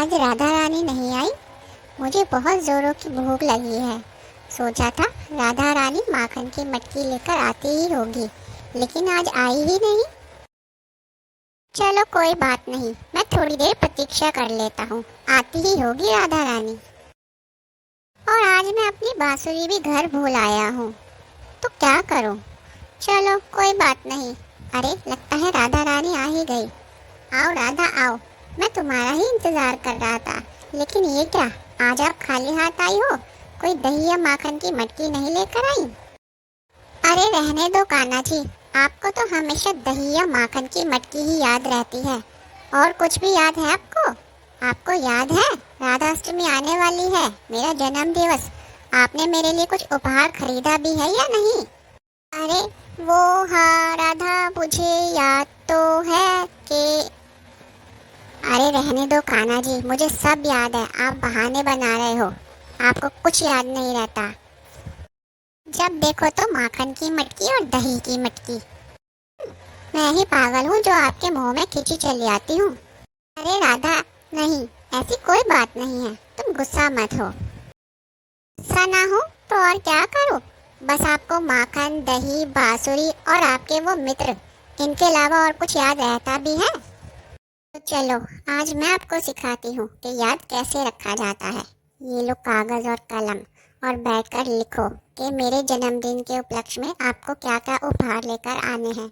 आज राधा रानी नहीं आई। मुझे बहुत जोरों की भूख लगी है। सोचा था राधा रानी माखन की मटकी लेकर आती ही होगी, लेकिन आज आई ही नहीं। चलो कोई बात नहीं, मैं थोड़ी देर प्रतीक्षा कर लेता हूँ, आती ही होगी राधा रानी। और आज मैं अपनी बांसुरी भी घर भूल आया हूँ, तो क्या करूँ। चलो कोई बात नहीं। अरे लगता है राधा रानी आ ही गई। आओ राधा आओ, मैं तुम्हारा ही इंतजार कर रहा था। लेकिन ये क्या, आज आप खाली हाथ आई हो? कोई दही या माखन की मटकी नहीं लेकर आई? अरे रहने दो कान्हा जी, आपको तो हमेशा दही या माखन की मटकी ही याद रहती है। और कुछ भी याद है आपको? आपको याद है राधाष्टमी आने वाली है, मेरा जन्म दिवस। आपने मेरे लिए कुछ उपहार खरीदा भी है या नहीं? अरे वो हाँ राधा, मुझे याद तो है कि अरे रहने दो कान्हा जी, मुझे सब याद है। आप बहाने बना रहे हो, आपको कुछ याद नहीं रहता। जब देखो तो माखन की मटकी और दही की मटकी। मैं ही पागल हूँ जो आपके मुंह में खिंची चली आती हूँ। अरे राधा नहीं, ऐसी कोई बात नहीं है, तुम गुस्सा मत हो। गुस्सा ना हो तो और क्या करूँ? बस आपको माखन दही बांसुरी और आपके वो मित्र, इनके अलावा और कुछ याद रहता भी है? तो चलो आज मैं आपको सिखाती हूँ कि याद कैसे रखा जाता है। ये लो कागज और कलम, और बैठकर लिखो कि मेरे जन्मदिन के उपलक्ष्य में आपको क्या क्या उपहार लेकर आने हैं।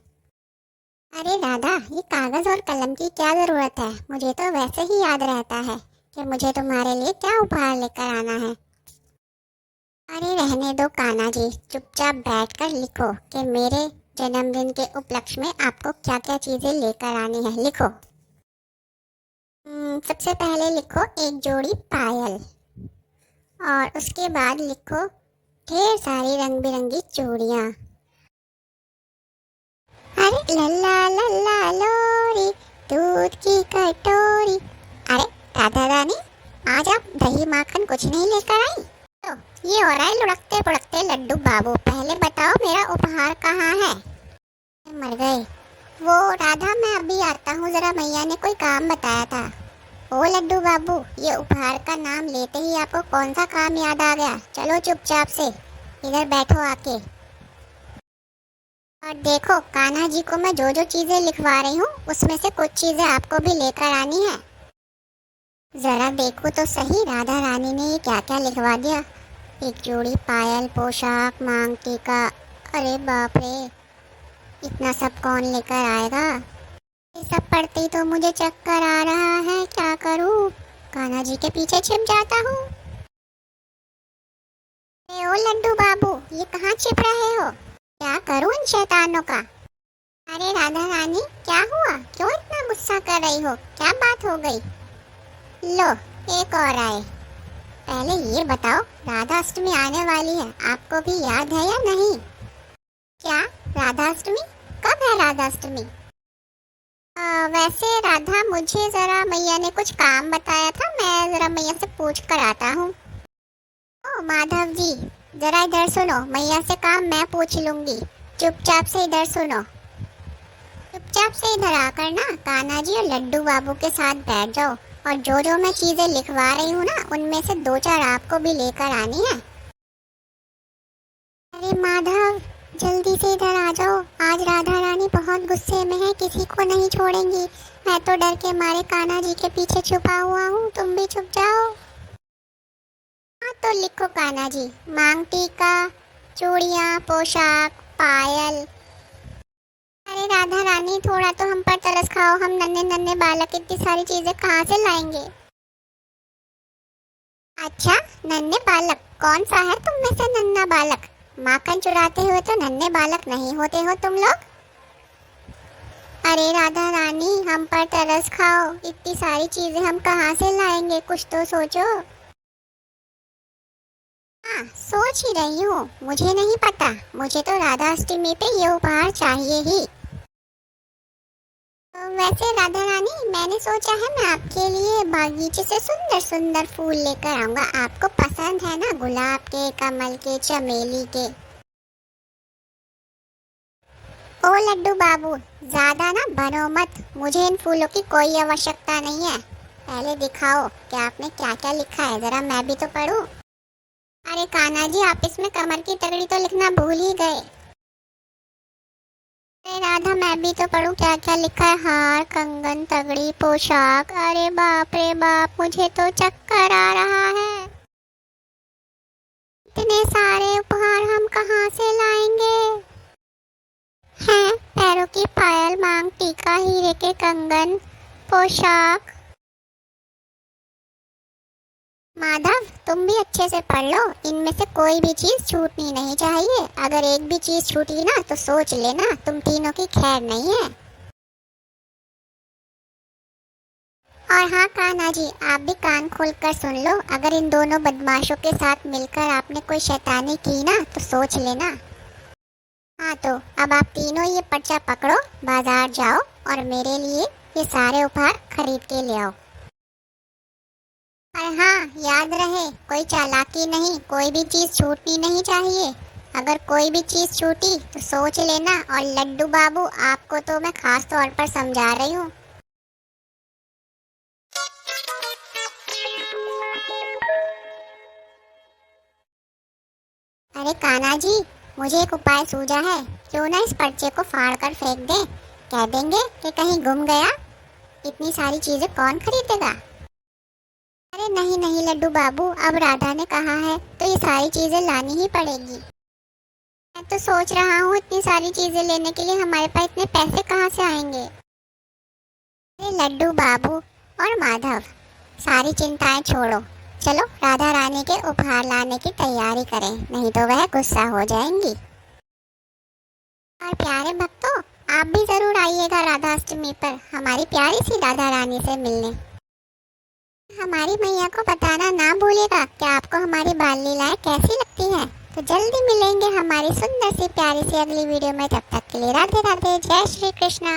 अरे दादा, ये कागज और कलम की क्या जरूरत है? मुझे तो वैसे ही याद रहता है कि मुझे तुम्हारे लिए क्या उपहार लेकर आना है। अरे रहने दो कान्हा जी, चुपचाप बैठकर लिखो कि मेरे जन्मदिन के उपलक्ष्य में आपको क्या क्या चीजें लेकर आनी है। लिखो। सबसे पहले लिखो एक जोड़ी पायल, और उसके बाद लिखो ढेर सारी रंग बिरंगी चूड़ियाँ। अरे लल्ला लल्ला लोरी, दूध की कटोरी। अरे राधा रानी, आज आप दही माखन कुछ नहीं लेकर आई? तो ये हो रहा है लुढ़कते पुढ़कते लड्डू बाबू, पहले बताओ मेरा उपहार कहाँ है? मर गए। वो राधा, मैं अभी आता हूँ, जरा मैया ने कोई काम बताया था। ओ लड्डू बाबू, ये उपहार का नाम लेते ही आपको कौन सा काम याद आ गया? चलो चुपचाप से इधर बैठो आके। और देखो कान्हा जी को मैं जो जो चीजें लिखवा रही हूँ, उसमें से कुछ चीजें आपको भी लेकर आनी है। जरा देखो तो सही राधा रानी ने ये क्या क्या लिखवा दिया। एक जोड़ी पायल, पोशाक, मांग टीका। अरे बाप रे, इतना सब कौन लेकर आएगा? ये सब पढ़ते ही तो मुझे चक्कर आ रहा है, क्या करूँ? कान्हा जी के पीछे छिप जाता हूँ। ओ लड्डू बाबू, ये कहाँ छिप रहे हो? क्या करूँ इन शैतानों का? अरे राधा रानी, क्या हुआ? क्यों इतना गुस्सा कर रही हो? क्या बात हो गई? लो एक और आए। पहले ये बताओ, राधा अष्टमी आने वाली है, आपको भी याद है या नहीं? क्या राधा अष्टमी? कब है राधा अष्टमी? वैसे राधा, मुझे जरा मैया ने कुछ काम बताया था, मैं जरा मैया से पूछ कर आता हूँ। ओ माधव जी, जरा इधर सुनो, मैया से काम मैं पूछ लूंगी। चुपचाप से इधर सुनो। चुपचाप से इधर आकर ना कान्हा जी और लड्डू बाबू के साथ बैठ जाओ, और जो जो मैं चीजें लिखवा रही हूँ ना, उनमें से दो चार आपको भी लेकर आनी है। अरे माधव, जल्दी से इधर आ जाओ, आज राधा रानी बहुत गुस्से में है, किसी को नहीं छोड़ेंगी। मैं तो डर के मारे कान्हा जी के पीछे छुपा हुआ हूँ, तुम भी छुप जाओ। हाँ तो लिखो कान्हा जी, मांग टीका, चूड़ियाँ, पोशाक, पायल। अरे राधा रानी, थोड़ा तो हम पर तरस खाओ, हम नन्हे नन्हे बालक इतनी सारी चीजें कहाँ से लाएंगे? अच्छा, नन्हे बालक? कौन सा है तुम में से नन्हा बालक? माखन चुराते हुए तो नन्हे बालक नहीं होते हो तुम लोग। अरे राधा रानी, हम पर तरस खाओ, इतनी सारी चीजें हम कहाँ से लाएंगे, कुछ तो सोचो। हाँ सोच ही रही हूँ, मुझे नहीं पता, मुझे तो राधा अष्टमी पे ये उपहार चाहिए ही। वैसे राधा रानी, मैंने सोचा है मैं आपके लिए बागीचे से सुंदर सुंदर फूल लेकर आऊंगा। आपको पसंद है ना, गुलाब के, कमल के, चमेली के। ओ लड्डू बाबू, ज्यादा ना बनो मत, मुझे इन फूलों की कोई आवश्यकता नहीं है। पहले दिखाओ कि आपने क्या क्या लिखा है, जरा मैं भी तो पढूं। अरे कान्हा जी, आप इसमें कमर की तगड़ी तो लिखना भूल ही गए। अरे राधा, मैं भी तो पढूं क्या क्या लिखा है। हार, कंगन, तगड़ी, पोशाक। अरे बाप रे बाप, मुझे तो चक्कर आ रहा है। इतने सारे उपहार हम कहाँ से लाएंगे? हैं, पैरों की पायल, मांग टीका, हीरे के कंगन, पोशाक। माधव, तुम भी अच्छे से पढ़ लो, इनमें से कोई भी चीज छूटनी नहीं चाहिए। अगर एक भी चीज छूटी ना तो सोच लेना तुम तीनों की खैर नहीं है। और हाँ कान्हा जी, आप भी कान खोल कर सुन लो, अगर इन दोनों बदमाशों के साथ मिलकर आपने कोई शैतानी की ना तो सोच लेना। हाँ तो अब आप तीनों ये पर्चा पकड़ो, बाजार जाओ और मेरे लिए ये सारे उपहार खरीद के ले आओ। और हाँ, याद रहे, कोई चालाकी नहीं, कोई भी चीज छूटनी नहीं चाहिए। अगर कोई भी चीज छूटी तो सोच लेना। और लड्डू बाबू, आपको तो मैं खास तौर पर समझा रही हूँ। अरे कान्हा जी, मुझे एक उपाय सूझा है। क्यों ना इस पर्चे को फाड़ कर फेंक दें, कह देंगे कि कहीं गुम गया। इतनी सारी चीजें कौन खरीदेगा? अरे नहीं नहीं लड्डू बाबू, अब राधा ने कहा है तो ये सारी चीजें लानी ही पड़ेगी। मैं तो सोच रहा हूँ, इतनी सारी चीजें लेने के लिए हमारे पास इतने पैसे कहाँ से आएंगे? अरे लड्डू बाबू और माधव, सारी चिंताएं छोड़ो, चलो राधा रानी के उपहार लाने की तैयारी करें, नहीं तो वह गुस्सा हो जाएंगी। और प्यारे भक्तों, आप भी जरूर आइएगा राधाष्टमी पर हमारी प्यारी सी राधा रानी से मिलने। हमारी मैया को बताना ना भूलिएगा कि आपको हमारी बाल लीलाएं कैसी लगती हैं। तो जल्दी मिलेंगे हमारी सुंदर सी प्यारी सी अगली वीडियो में। तब तक के लिए राधे राधे, जय श्री कृष्णा।